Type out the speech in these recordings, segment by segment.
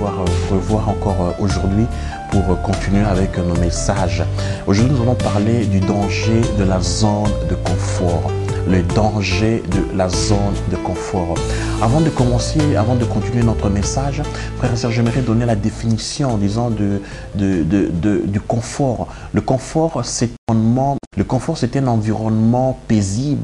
pouvoir vous revoir encore aujourd'hui pour continuer avec nos messages. Aujourd'hui, nous allons parler du danger de la zone de confort. Le danger de la zone de confort. Avant de commencer, avant de continuer notre message, frères et sœurs, j'aimerais donner la définition, disons, du confort. Le confort, c'est un environnement paisible,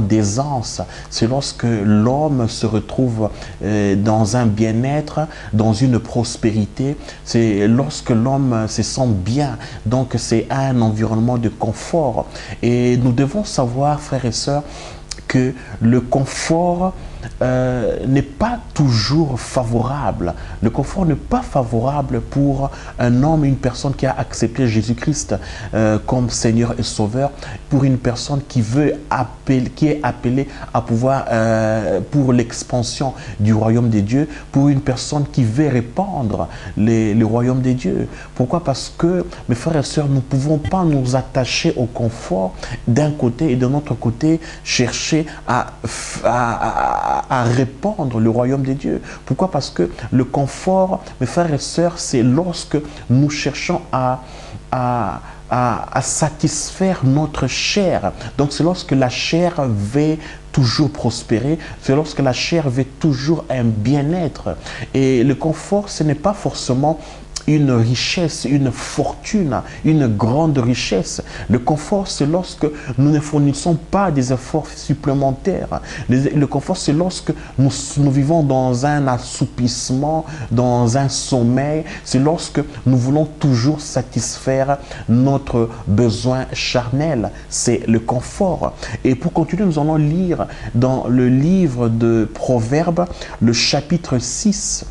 d'aisance. C'est lorsque l'homme se retrouve dans un bien-être, dans une prospérité. C'est lorsque l'homme se sent bien. Donc c'est un environnement de confort. Et nous devons savoir, frères et sœurs, que le confort n'est pas toujours favorable. Le confort n'est pas favorable pour un homme, une personne qui a accepté Jésus-Christ comme Seigneur et Sauveur, pour une personne qui est appelée à pouvoir pour l'expansion du royaume des dieux, pour une personne qui veut répandre le royaume des dieux. Pourquoi? Parce que, mes frères et sœurs, nous ne pouvons pas nous attacher au confort d'un côté et de notre côté chercher à répandre le royaume des dieux. Pourquoi? Parce que le confort, mes frères et sœurs, c'est lorsque nous cherchons à satisfaire notre chair. Donc c'est lorsque la chair veut toujours prospérer, c'est lorsque la chair veut toujours un bien-être. Et le confort, ce n'est pas forcément une richesse, une fortune, une grande richesse. Le confort, c'est lorsque nous ne fournissons pas des efforts supplémentaires. Le confort, c'est lorsque nous vivons dans un assoupissement, dans un sommeil. C'est lorsque nous voulons toujours satisfaire notre besoin charnel. C'est le confort. Et pour continuer, nous allons lire dans le livre de Proverbes, le chapitre 6,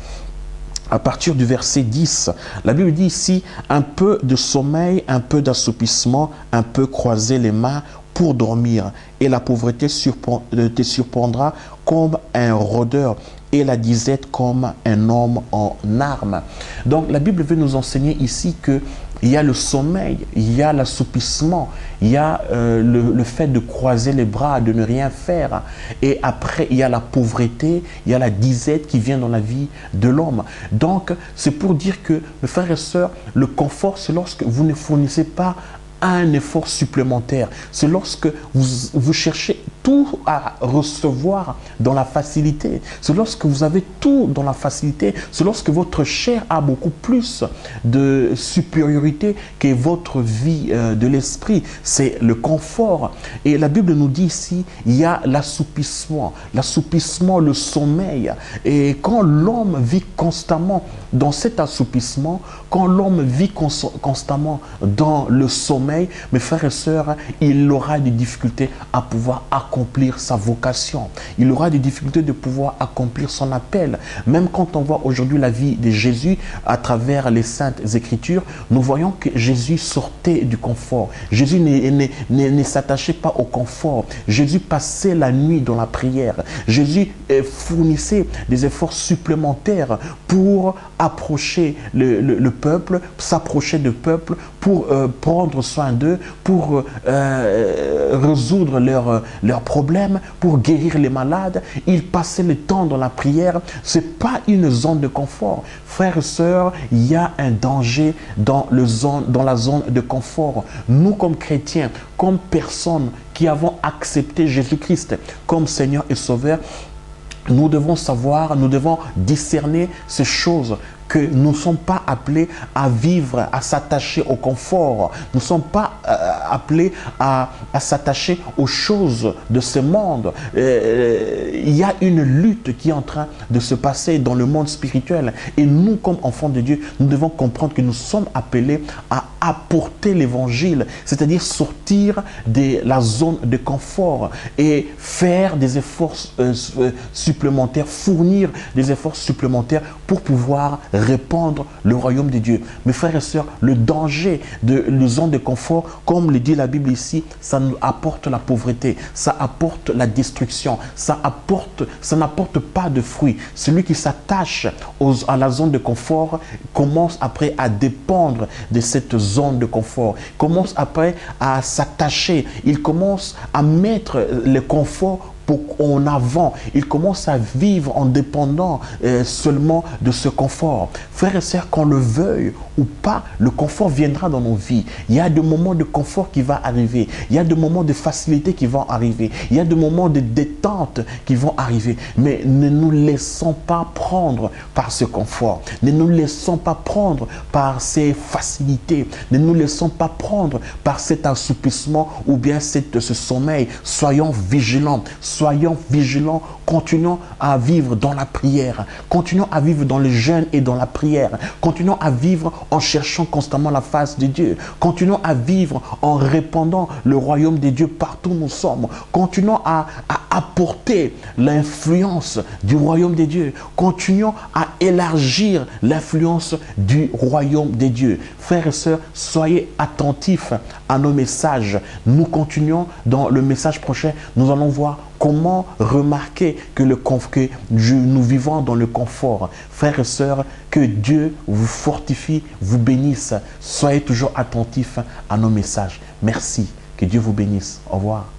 à partir du verset 10, la Bible dit ici, un peu de sommeil, un peu d'assoupissement, un peu croiser les mains pour dormir. Et la pauvreté te surprendra comme un rôdeur et la disette comme un homme en armes. Donc la Bible veut nous enseigner ici que il y a le sommeil, il y a l'assoupissement, il y a le fait de croiser les bras, de ne rien faire. Et après, il y a la pauvreté, il y a la disette qui vient dans la vie de l'homme. Donc, c'est pour dire que, mes frères et sœurs, le confort, c'est lorsque vous ne fournissez pas un effort supplémentaire. C'est lorsque vous cherchez tout à recevoir dans la facilité. C'est lorsque vous avez tout dans la facilité. C'est lorsque votre chair a beaucoup plus de supériorité que votre vie de l'esprit. C'est le confort. Et la Bible nous dit ici, il y a l'assoupissement. L'assoupissement, le sommeil. Et quand l'homme vit constamment dans cet assoupissement, quand l'homme vit constamment dans le sommeil, mes frères et sœurs, il aura des difficultés à pouvoir accomplir sa vocation. Il aura des difficultés de pouvoir accomplir son appel. Même quand on voit aujourd'hui la vie de Jésus à travers les Saintes Écritures, nous voyons que Jésus sortait du confort. Jésus ne s'attachait pas au confort. Jésus passait la nuit dans la prière. Jésus fournissait des efforts supplémentaires pour approcher le peuple, s'approcher du peuple, pour prendre soin d'eux, pour résoudre leurs problèmes, pour guérir les malades. Il passait le temps dans la prière. Ce n'est pas une zone de confort. Frères et sœurs, il y a un danger dans la zone de confort. Nous, comme chrétiens, comme personnes qui avons accepté Jésus-Christ comme Seigneur et Sauveur, nous devons savoir, nous devons discerner ces choses, que nous ne sommes pas appelés à vivre, à s'attacher au confort. Nous ne sommes pas appelés à s'attacher aux choses de ce monde. Il y a une lutte qui est en train de se passer dans le monde spirituel. Et nous, comme enfants de Dieu, nous devons comprendre que nous sommes appelés à apporter l'évangile, c'est-à-dire sortir de la zone de confort et faire des efforts supplémentaires, fournir des efforts supplémentaires pour pouvoir répandre le royaume de Dieu. Mes frères et sœurs, le danger de la zone de confort, comme le dit la Bible ici, ça nous apporte la pauvreté, ça apporte la destruction, ça n'apporte pas de fruits. Celui qui s'attache à la zone de confort commence après à dépendre de cette zone de confort, commence après à s'attacher, il commence à mettre le confort en avant. Ils commencent à vivre en dépendant seulement de ce confort. Frères et sœurs, qu'on le veuille ou pas, le confort viendra dans nos vies. Il y a des moments de confort qui vont arriver. Il y a des moments de facilité qui vont arriver. Il y a des moments de détente qui vont arriver. Mais ne nous laissons pas prendre par ce confort. Ne nous laissons pas prendre par ces facilités. Ne nous laissons pas prendre par cet assoupissement ou bien ce sommeil. Soyons vigilants. Soyons vigilants. Continuons à vivre dans la prière. Continuons à vivre dans le jeûne et dans la prière. Continuons à vivre en cherchant constamment la face de Dieu. Continuons à vivre en répandant le royaume de Dieu partout où nous sommes. Continuons à apporter l'influence du royaume de Dieu. Continuons à élargir l'influence du royaume de Dieu. Frères et sœurs, soyez attentifs à nos messages. Nous continuons dans le message prochain. Nous allons voir comment remarquer que nous vivons dans le confort. Frères et sœurs, que Dieu vous fortifie, vous bénisse. Soyez toujours attentifs à nos messages. Merci. Que Dieu vous bénisse. Au revoir.